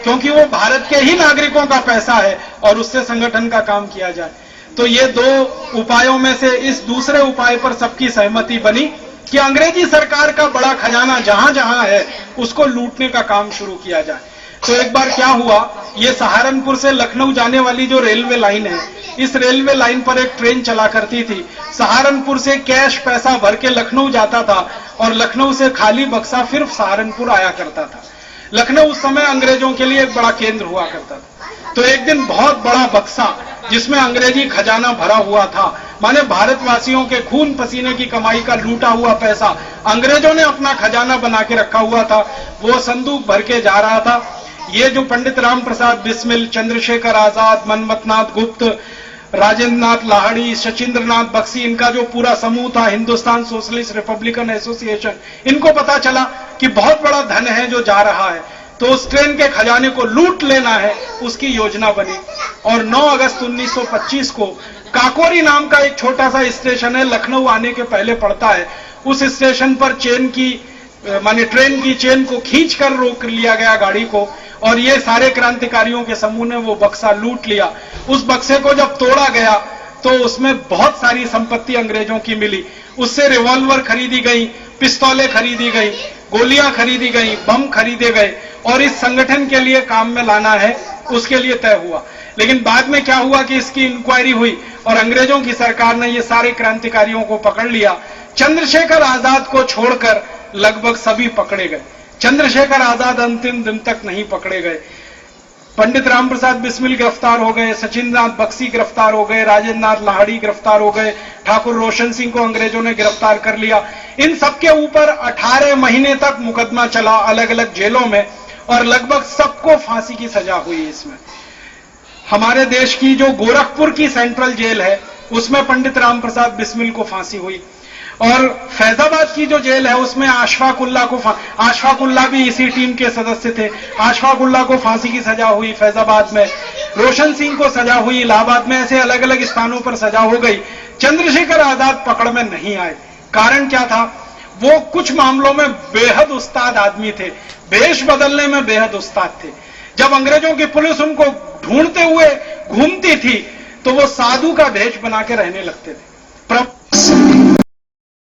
क्योंकि वो भारत के ही नागरिकों का पैसा है और उससे संगठन का काम किया जाए। तो ये दो उपायों में से इस दूसरे उपाय पर सबकी सहमति बनी कि अंग्रेजी सरकार का बड़ा खजाना जहां जहां है उसको लूटने का काम शुरू किया जाए। तो एक बार क्या हुआ, ये सहारनपुर से लखनऊ जाने वाली जो रेलवे लाइन है, इस रेलवे लाइन पर एक ट्रेन चला करती थी। सहारनपुर से कैश पैसा भर के लखनऊ जाता था और लखनऊ से खाली बक्सा फिर सहारनपुर आया करता था। लखनऊ उस समय अंग्रेजों के लिए एक बड़ा केंद्र हुआ करता था। तो एक दिन बहुत बड़ा बक्सा जिसमें अंग्रेजी खजाना भरा हुआ था, माने भारतवासियों के खून पसीने की कमाई का लूटा हुआ पैसा अंग्रेजों ने अपना खजाना बना के रखा हुआ था, वो संदूक भर के जा रहा था। ये जो पंडित राम प्रसाद बिस्मिल, चंद्रशेखर आजाद, मनमथनाथ गुप्त, राजेंद्र नाथ लाहिड़ी, सचिंद्र नाथ बख्शी, इनका जो पूरा समूह था, हिंदुस्तान सोशलिस्ट रिपब्लिकन एसोसिएशन, इनको पता चला कि बहुत बड़ा धन है जो जा रहा है, तो उस ट्रेन के खजाने को लूट लेना है, उसकी योजना बनी। और 9 अगस्त 1925 को काकोरी नाम का एक छोटा सा स्टेशन है, लखनऊ आने के पहले पड़ता है, उस स्टेशन पर ट्रेन की चेन को खींचकर रोक लिया गया गाड़ी को, और ये सारे क्रांतिकारियों के समूह ने वो बक्सा लूट लिया। उस बक्से को जब तोड़ा गया तो उसमें बहुत सारी संपत्ति अंग्रेजों की मिली। उससे रिवॉल्वर खरीदी गई, पिस्तौलें खरीदी गई, गोलियां खरीदी गई, बम खरीदे गए और इस संगठन के लिए काम में लाना है उसके लिए तय हुआ। लेकिन बाद में क्या हुआ कि इसकी इंक्वायरी हुई और अंग्रेजों की सरकार ने ये सारे क्रांतिकारियों को पकड़ लिया। चंद्रशेखर आजाद को छोड़कर लगभग सभी पकड़े गए। चंद्रशेखर आजाद अंतिम दिन तक नहीं पकड़े गए। पंडित राम प्रसाद बिस्मिल गिरफ्तार हो गए, सचिंद्र नाथ बख्शी गिरफ्तार हो गए, राजेंद्र नाथ लाहिड़ी गिरफ्तार हो गए, ठाकुर रोशन सिंह को अंग्रेजों ने गिरफ्तार कर लिया। इन सबके ऊपर 18 महीने तक मुकदमा चला अलग अलग जेलों में और लगभग सबको फांसी की सजा हुई। इसमें हमारे देश की जो गोरखपुर की सेंट्रल जेल है उसमें पंडित राम प्रसाद बिस्मिल को फांसी हुई और फैजाबाद की जो जेल है उसमें अशफाक उल्लाह भी इसी टीम के सदस्य थे। अशफाक उल्लाह को फांसी की सजा हुई फैजाबाद में, रोशन सिंह को सजा हुई इलाहाबाद में, ऐसे अलग अलग स्थानों पर सजा हो गई। चंद्रशेखर आजाद पकड़ में नहीं आए। कारण क्या था? वो कुछ मामलों में बेहद उस्ताद आदमी थे, भेष बदलने में बेहद उस्ताद थे। जब अंग्रेजों की पुलिस उनको ढूंढते हुए घूमती थी तो वो साधु का भेष बना के रहने लगते थे।